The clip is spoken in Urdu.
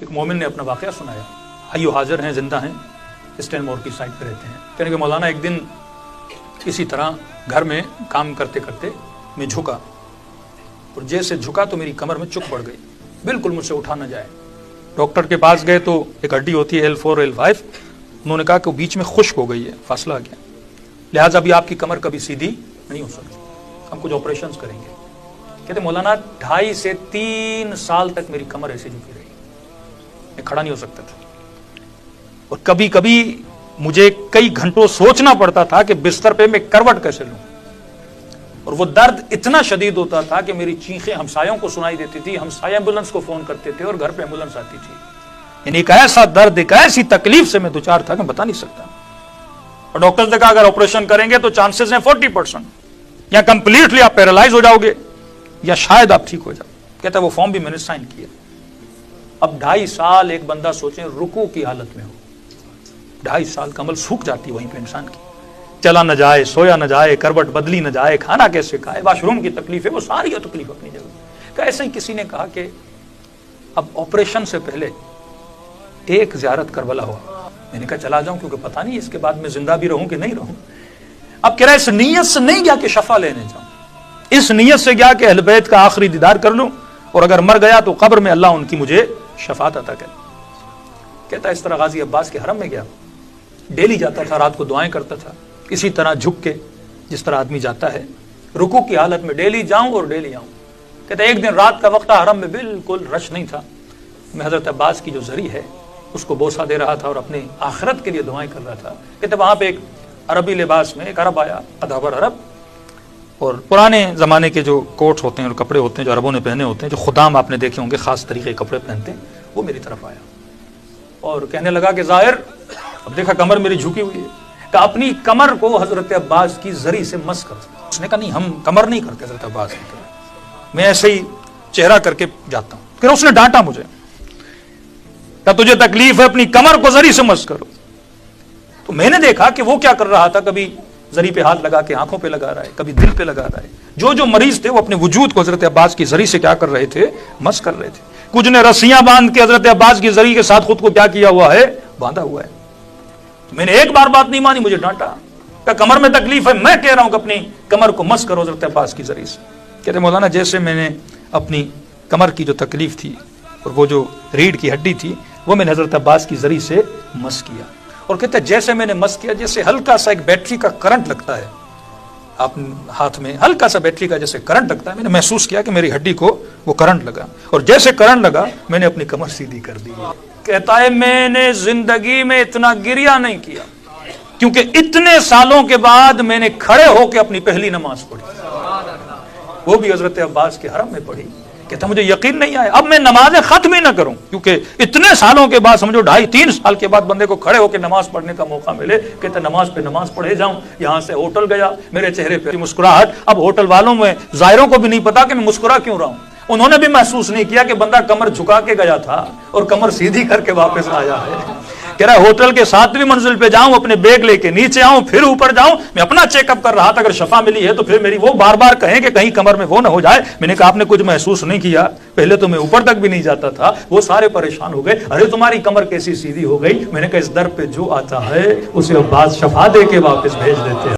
ایک مومن نے اپنا واقعہ سنایا، حی و حاضر ہیں، زندہ ہیں، اسٹین مور کی سائٹ پہ رہتے ہیں۔ کہنے کہ مولانا ایک دن اسی طرح گھر میں کام کرتے کرتے میں جھکا، اور جیسے جھکا تو میری کمر میں چک پڑ گئی، بالکل مجھ سے اٹھا نہ جائے۔ ڈاکٹر کے پاس گئے تو ایک ہڈی ہوتی ہے L4 L5، انہوں نے کہا کہ وہ بیچ میں خشک ہو گئی ہے، فاصلہ آ گیا، لہٰذا ابھی آپ کی کمر کبھی سیدھی نہیں ہو سکتی، ہم کچھ آپریشنز کریں گے۔ کہتے مولانا 2.5 سے 3 سال تک میری کمر ایسے جھکی رہی، میں کھڑا نہیں ہو سکتا تھا، اور کبھی کبھی مجھے کئی گھنٹوں سوچنا پڑتا تھا کہ بستر پہ میں کروٹ کیسے لوں، اور وہ درد اتنا شدید ہوتا تھا کہ میری چیخیں ہمسایوں کو سنائی دیتی تھی، ہمسائے ایمبولینس کو فون کرتے تھے اور گھر پہ ایمبولینس آتی تھی۔ یعنی ایک ایسا درد، ایک ایسی تکلیف سے میں دوچار تھا کہ بتا نہیں سکتا، اور ڈاکٹر نے کہا اگر آپریشن کریں گے تو چانسز ہیں 40%، یا کمپلیٹلی آپ پیرالائز ہو جاؤ گے یا شاید آپ ٹھیک ہو جاؤ۔ کہتا ہے وہ فارم بھی میں نے سائن کیا۔ اب 2.5 سال ایک بندہ سوچیں رکوع کی حالت میں ہو، 2.5 سال کمل سوکھ جاتی ہے وہیں پہ انسان کی، چلا نہ جائے، سویا نہ جائے، کروٹ بدلی نہ جائے، کھانا کیسے کھائے، واش روم کی تکلیف ہے، وہ ساری تکلیف اپنی جگہ۔ کہ ایسے ہی کسی نے کہا کہ اب آپریشن سے پہلے ایک زیارت کربلا ہوا، میں نے کہا چلا جاؤں کیونکہ پتہ نہیں اس کے بعد میں زندہ بھی رہوں کہ نہیں رہوں۔ اب کہہ رہا ہے اس نیت سے نہیں گیا کہ شفا لینے جاؤں، اس نیت سے گیا کہ اہل بیت کا آخری دیدار کر لوں، اور اگر مر گیا تو قبر میں اللہ ان کی مجھے شفاعت عطا کرے۔ کہتا ہے اس طرح غازی عباس کے حرم میں گیا، ڈیلی جاتا تھا، رات کو دعائیں کرتا تھا، اسی طرح جھک کے جس طرح آدمی جاتا ہے رکوع کی حالت میں، ڈیلی جاؤں اور ڈیلی آؤں۔ کہتا ہے ایک دن رات کا وقت تھا، حرم میں بالکل رش نہیں تھا، میں حضرت عباس کی جو زری ہے اس کو بوسہ دے رہا تھا اور اپنی آخرت کے لیے دعائیں کر رہا تھا۔ کہتے وہاں پہ ایک عربی لباس میں ایک عرب آیا، ادھور عرب، اور پرانے زمانے کے جو کوٹس ہوتے ہیں اور کپڑے ہوتے ہیں جو عربوں نے پہنے ہوتے ہیں، جو خدام آپ نے دیکھے ہوں گے خاص طریقے کے کپڑے پہنتے ہیں، وہ میری طرف آیا اور کہنے لگا کہ ظاہر، اب دیکھا کمر میری جھکی ہوئی ہے، کہ اپنی کمر کو حضرت عباس کی زری سے مس کر۔ اس نے کہا نہیں، ہم کمر نہیں کرتے حضرت عباس کی طرح، میں ایسے ہی چہرہ کر کے جاتا ہوں۔ پھر اس نے ڈانٹا مجھے، کہا تجھے تکلیف ہے اپنی کمر کو زری سے مس کرو۔ تو میں نے دیکھا کہ وہ کیا کر رہا تھا، کبھی زری پہ ہاتھ لگا کے آنکھوں پہ لگا رہا ہے، کبھی دل پہ لگا رہا ہے۔ جو مریض تھے وہ اپنے وجود کو حضرت عباس کی زری سے کیا کر رہے تھے، مس کر رہے تھے۔ کچھ نے رسیاں باندھ کے حضرت عباس کی زری کے ساتھ خود کو کیا کیا ہوا ہے، باندھا ہوا ہے۔ میں نے ایک بار بات نہیں مانی، مجھے ڈانٹا کہ کمر میں تکلیف ہے، میں کہہ رہا ہوں کہ اپنی کمر کو مس کرو حضرت عباس کی زری سے۔ کہتے مولانا جیسے میں نے اپنی کمر کی جو تکلیف تھی اور وہ جو ریڑھ کی ہڈی تھی وہ میں نے حضرت عباس کی زری سے مس کیا، اور کہتے جیسے میں نے مس کیا جیسے ہلکا سا ایک بیٹری کا کرنٹ لگتا ہے آپ ہاتھ میں، ہلکا سا بیٹری کا جیسے کرنٹ لگتا ہے، میں نے محسوس کیا کہ میری ہڈی کو وہ کرنٹ لگا، اور جیسے کرنٹ لگا میں نے اپنی کمر سیدھی کر دی۔ کہتا ہے میں نے زندگی میں اتنا گریا نہیں کیا، کیونکہ اتنے سالوں کے بعد میں نے کھڑے ہو کے اپنی پہلی نماز پڑھی، وہ بھی حضرت عباس کے حرم میں پڑھی۔ کہتا مجھے یقین نہیں آیا، اب میں نمازیں ختم ہی نہ کروں، کیونکہ اتنے سالوں کے بعد، سمجھو 2.5-3 سال کے بعد بندے کو کھڑے ہو کے نماز پڑھنے کا موقع ملے۔ کہتا نماز پہ نماز پڑھے جاؤں، یہاں سے ہوٹل گیا، میرے چہرے پہ مسکراہٹ، اب ہوٹل والوں میں زائروں کو بھی نہیں پتا کہ میں مسکرا کیوں رہا ہوں، انہوں نے بھی محسوس نہیں کیا کہ بندہ کمر جھکا کے گیا تھا اور کمر سیدھی کر کے واپس آیا ہے۔ کہہ رہا ہوٹل کے 7ویں منزل پہ جاؤں، اپنے بیگ لے کے نیچے آؤں، پھر اوپر جاؤں، میں اپنا چیک اپ کر رہا تھا، اگر شفا ملی ہے تو پھر میری وہ بار بار کہیں کہ کہیں کمر میں وہ نہ ہو جائے۔ میں نے کہا آپ نے کچھ محسوس نہیں کیا، پہلے تو میں اوپر تک بھی نہیں جاتا تھا، وہ سارے پریشان ہو گئے، ارے تمہاری کمر کیسی سیدھی ہو گئی۔ میں نے کہا اس در پہ جو آتا ہے اسے عباس شفا دے کے واپس بھیج دیتے ہیں۔